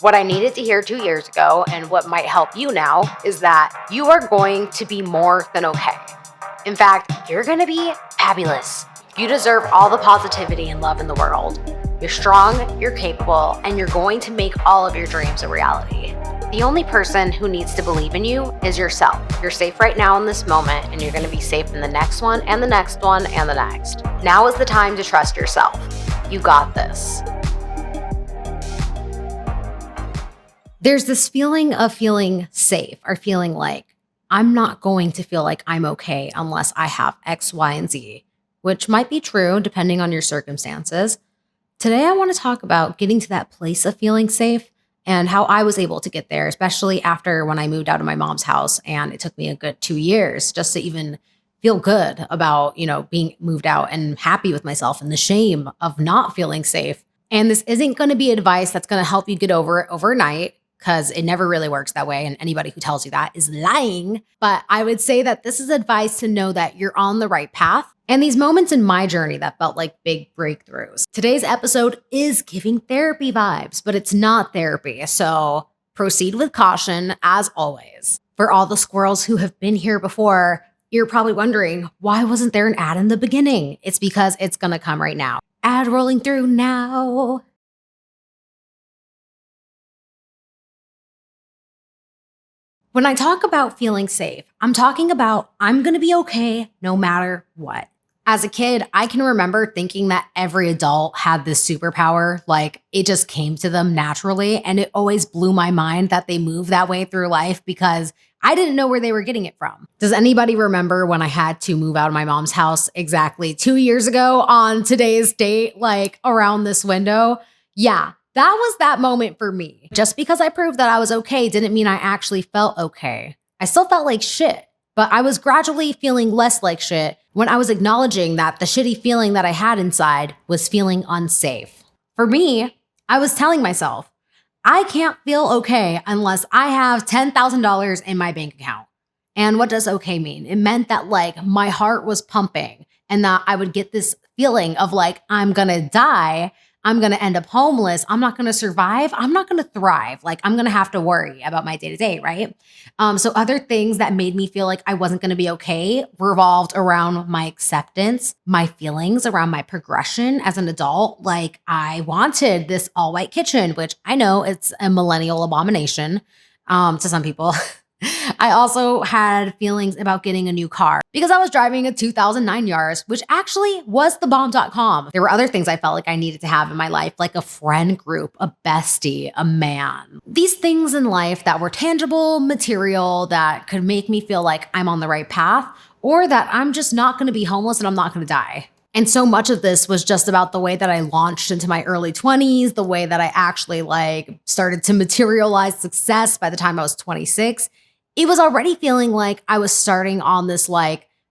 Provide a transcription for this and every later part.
What I needed to hear 2 years ago and what might help you now is that you are going to be more than okay. In fact, you're going to be fabulous. You deserve all the positivity and love in the world. You're strong, you're capable, and you're going to make all of your dreams a reality. The only person who needs to believe in you is yourself. You're safe right now in this moment, and you're going to be safe in the next one, and the next one, and the next. Now is the time to trust yourself. You got this. There's this feeling of feeling safe or feeling like I'm not going to feel like I'm okay unless I have X, Y, and Z, which might be true depending on your circumstances. Today, I want to talk about getting to that place of feeling safe and how I was able to get there, especially after when I moved out of my mom's house. And it took me a good 2 years just to even feel good about, being moved out and happy with myself and the shame of not feeling safe. And this isn't going to be advice that's going to help you get over it overnight, because it never really works that way. And anybody who tells you that is lying. But I would say that this is advice to know that you're on the right path. And these moments in my journey that felt like big breakthroughs. Today's episode is giving therapy vibes, but it's not therapy. So proceed with caution as always. For all the squirrels who have been here before, you're probably wondering, why wasn't there an ad in the beginning? It's because it's going to come right now. Ad rolling through now. When I talk about feeling safe, I'm talking about I'm going to be okay no matter what. As a kid, I can remember thinking that every adult had this superpower, like it just came to them naturally. And it always blew my mind that they move that way through life because I didn't know where they were getting it from. Does anybody remember when I had to move out of my mom's house exactly 2 years ago on today's date, like around this window? Yeah. That was that moment for me. Just because I proved that I was okay didn't mean I actually felt okay. I still felt like shit, but I was gradually feeling less like shit when I was acknowledging that the shitty feeling that I had inside was feeling unsafe. For me, I was telling myself, I can't feel okay unless I have $10,000 in my bank account. And what does okay mean? It meant that like my heart was pumping and that I would get this feeling of like, I'm gonna die. I'm going to end up homeless. I'm not going to survive. I'm not going to thrive. Like I'm going to have to worry about my day to day, right? So other things that made me feel like I wasn't going to be okay revolved around my acceptance, my feelings around my progression as an adult. Like I wanted this all white kitchen, which I know it's a millennial abomination to some people. I also had feelings about getting a new car because I was driving a 2009 Yaris, which actually was the bomb.com. There were other things I felt like I needed to have in my life, like a friend group, a bestie, a man. These things in life that were tangible, material, that could make me feel like I'm on the right path or that I'm just not going to be homeless and I'm not going to die. And so much of this was just about the way that I launched into my early 20s, the way that I actually started to materialize success by the time I was 26. It was already feeling like I was starting on this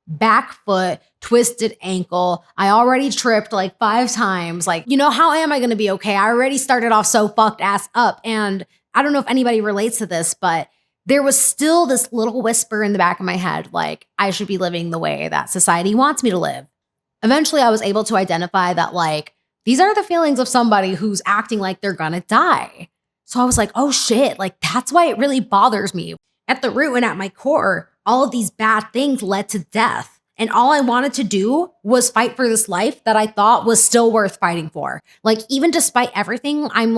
back foot, twisted ankle. I already tripped 5 times. How am I going to be okay? I already started off so fucked ass up. And I don't know if anybody relates to this, but there was still this little whisper in the back of my head, I should be living the way that society wants me to live. Eventually, I was able to identify that these are the feelings of somebody who's acting like they're going to die. So I was like, oh shit, that's why it really bothers me. At the root and at my core, all of these bad things led to death. And all I wanted to do was fight for this life that I thought was still worth fighting for. Even despite everything, I'm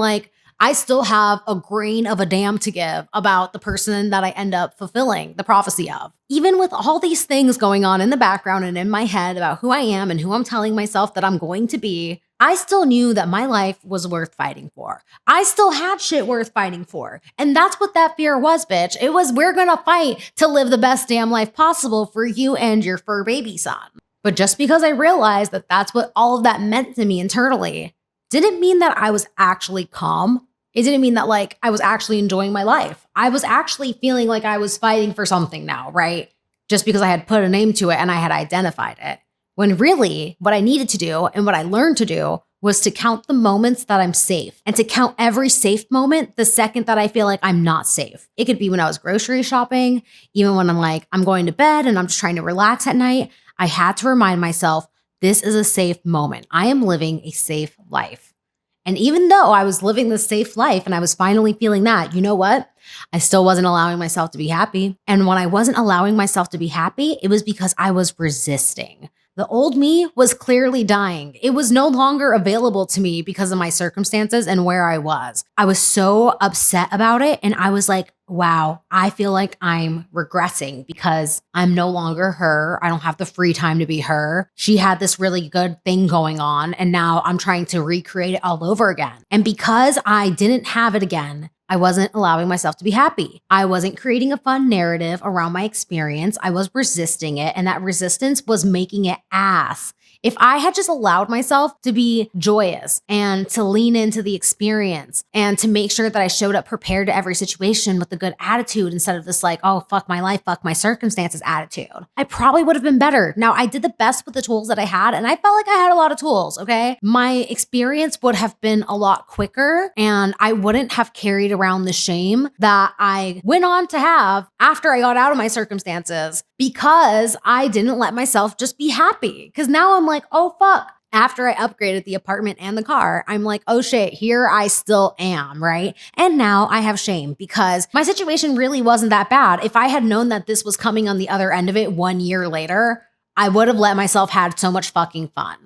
I still have a grain of a damn to give about the person that I end up fulfilling the prophecy of. Even with all these things going on in the background and in my head about who I am and who I'm telling myself that I'm going to be, I still knew that my life was worth fighting for. I still had shit worth fighting for. And that's what that fear was, bitch. It was, we're gonna fight to live the best damn life possible for you and your fur baby son. But just because I realized that that's what all of that meant to me internally, didn't mean that I was actually calm. It didn't mean that I was actually enjoying my life. I was actually feeling like I was fighting for something now, right? Just because I had put a name to it and I had identified it. When really what I needed to do and what I learned to do was to count the moments that I'm safe and to count every safe moment the second that I feel like I'm not safe. It could be when I was grocery shopping, even when I'm going to bed and I'm just trying to relax at night. I had to remind myself, this is a safe moment. I am living a safe life. And even though I was living this safe life and I was finally feeling that, you know what? I still wasn't allowing myself to be happy. And when I wasn't allowing myself to be happy, it was because I was resisting. The old me was clearly dying. It was no longer available to me because of my circumstances and where I was. I was so upset about it. And I was like, wow, I feel like I'm regressing because I'm no longer her. I don't have the free time to be her. She had this really good thing going on. And now I'm trying to recreate it all over again. And because I didn't have it again, I wasn't allowing myself to be happy. I wasn't creating a fun narrative around my experience. I was resisting it, and that resistance was making it ass. If I had just allowed myself to be joyous and to lean into the experience and to make sure that I showed up prepared to every situation with a good attitude instead of this like, oh, fuck my life, fuck my circumstances attitude, I probably would have been better. Now, I did the best with the tools that I had, and I felt like I had a lot of tools, okay? My experience would have been a lot quicker, and I wouldn't have carried around the shame that I went on to have after I got out of my circumstances because I didn't let myself just be happy. Because now I'm like, oh, fuck. After I upgraded the apartment and the car, I'm like, oh shit, here I still am, right? And now I have shame because my situation really wasn't that bad. If I had known that this was coming on the other end of it 1 year later, I would have let myself had so much fucking fun.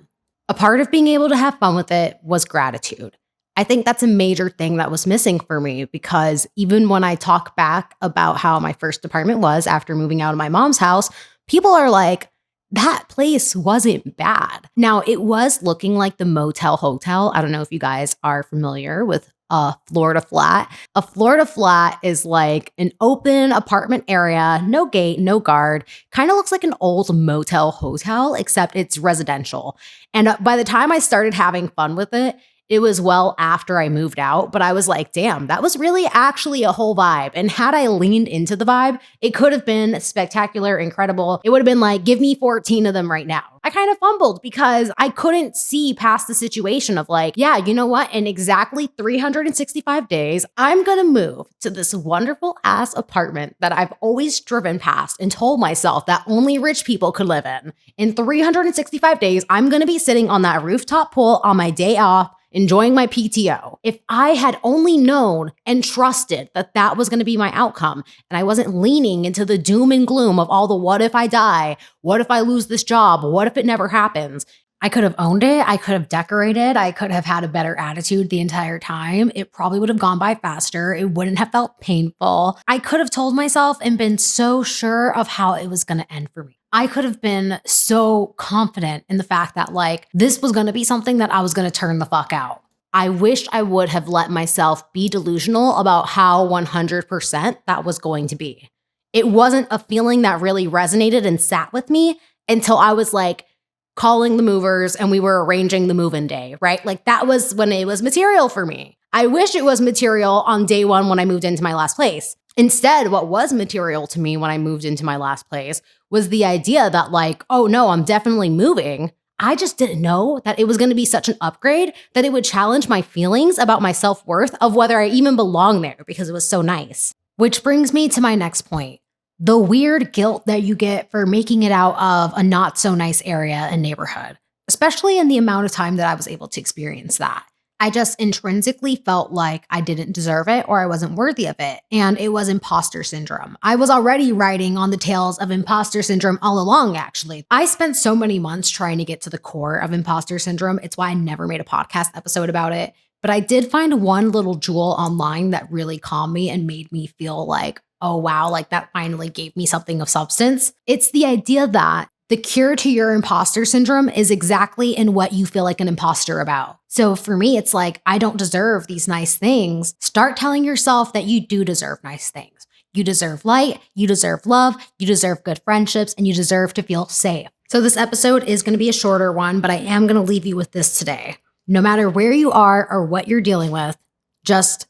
A part of being able to have fun with it was gratitude. I think that's a major thing that was missing for me because even when I talk back about how my first apartment was after moving out of my mom's house, people are like, that place wasn't bad. Now, it was looking like the motel hotel. I don't know if you guys are familiar with a Florida flat. A Florida flat is like an open apartment area, no gate, no guard, kind of looks like an old motel hotel, except it's residential. And by the time I started having fun with it, it was well after I moved out, but I was like, damn, that was really actually a whole vibe. And had I leaned into the vibe, it could have been spectacular, incredible. It would have been like, give me 14 of them right now. I kind of fumbled because I couldn't see past the situation of like, yeah, you know what? In exactly 365 days, I'm going to move to this wonderful ass apartment that I've always driven past and told myself that only rich people could live in. In 365 days, I'm going to be sitting on that rooftop pool on my day off, enjoying my PTO. If I had only known and trusted that that was going to be my outcome, and I wasn't leaning into the doom and gloom of all the what if I die, what if I lose this job, what if it never happens, I could have owned it. I could have decorated. I could have had a better attitude the entire time. It probably would have gone by faster. It wouldn't have felt painful. I could have told myself and been so sure of how it was going to end for me. I could have been so confident in the fact that like this was going to be something that I was going to turn the fuck out. I wish I would have let myself be delusional about how 100% that was going to be. It wasn't a feeling that really resonated and sat with me until I was like calling the movers and we were arranging the move-in day, right? Like that was when it was material for me. I wish it was material on day one when I moved into my last place. Instead, what was material to me when I moved into my last place was the idea that like, oh no, I'm definitely moving. I just didn't know that it was going to be such an upgrade that it would challenge my feelings about my self-worth of whether I even belong there because it was so nice. Which brings me to my next point. The weird guilt that you get for making it out of a not so nice area and neighborhood, especially in the amount of time that I was able to experience that. I just intrinsically felt like I didn't deserve it or I wasn't worthy of it. And it was imposter syndrome. I was already riding on the tails of imposter syndrome all along, actually. I spent so many months trying to get to the core of imposter syndrome. It's why I never made a podcast episode about it. But I did find one little jewel online that really calmed me and made me feel like, oh wow, like that finally gave me something of substance. It's the idea that the cure to your imposter syndrome is exactly in what you feel like an imposter about. So for me, it's like, I don't deserve these nice things. Start telling yourself that you do deserve nice things. You deserve light, you deserve love, you deserve good friendships, and you deserve to feel safe. So this episode is going to be a shorter one, but I am going to leave you with this today. No matter where you are or what you're dealing with, just,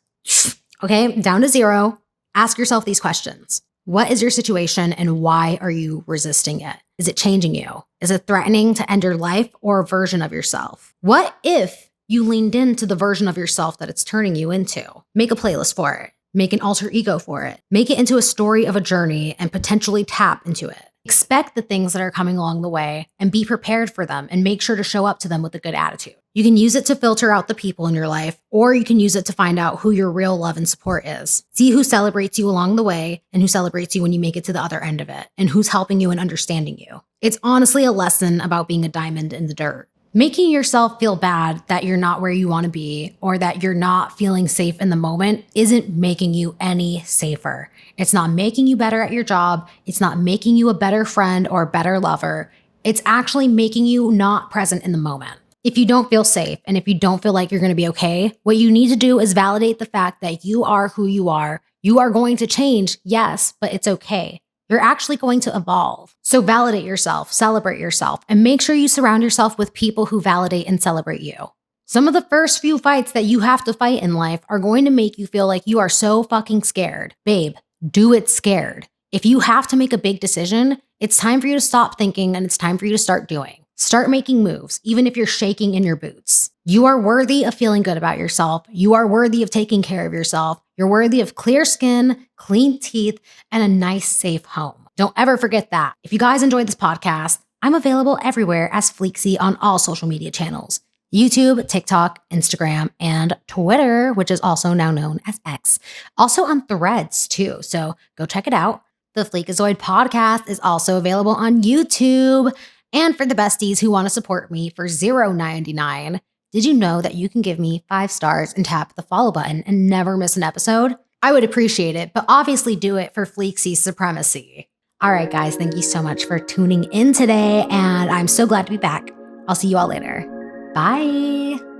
okay, down to zero, ask yourself these questions. What is your situation and why are you resisting it? Is it changing you? Is it threatening to end your life or a version of yourself? What if you leaned into the version of yourself that it's turning you into? Make a playlist for it. Make an alter ego for it. Make it into a story of a journey and potentially tap into it. Expect the things that are coming along the way and be prepared for them and make sure to show up to them with a good attitude. You can use it to filter out the people in your life, or you can use it to find out who your real love and support is. See who celebrates you along the way and who celebrates you when you make it to the other end of it, and who's helping you and understanding you. It's honestly a lesson about being a diamond in the dirt. Making yourself feel bad that you're not where you want to be or that you're not feeling safe in the moment isn't making you any safer. It's not making you better at your job. It's not making you a better friend or a better lover. It's actually making you not present in the moment. If you don't feel safe and if you don't feel like you're going to be okay, what you need to do is validate the fact that you are who you are. You are going to change, yes, but it's okay. You're actually going to evolve. So validate yourself, celebrate yourself, and make sure you surround yourself with people who validate and celebrate you. Some of the first few fights that you have to fight in life are going to make you feel like you are so fucking scared. Babe, do it scared. If you have to make a big decision, it's time for you to stop thinking and it's time for you to start doing. Start making moves, even if you're shaking in your boots. You are worthy of feeling good about yourself. You are worthy of taking care of yourself. You're worthy of clear skin, clean teeth, and a nice, safe home. Don't ever forget that. If you guys enjoyed this podcast, I'm available everywhere as Fleeksie on all social media channels. YouTube, TikTok, Instagram, and Twitter, which is also now known as X. Also on Threads too, so go check it out. The Fleekazoid podcast is also available on YouTube. And for the besties who want to support me for $0.99, did you know that you can give me 5 stars and tap the follow button and never miss an episode? I would appreciate it, but obviously do it for Fleeksie supremacy. All right, guys, thank you so much for tuning in today, and I'm so glad to be back. I'll see you all later. Bye.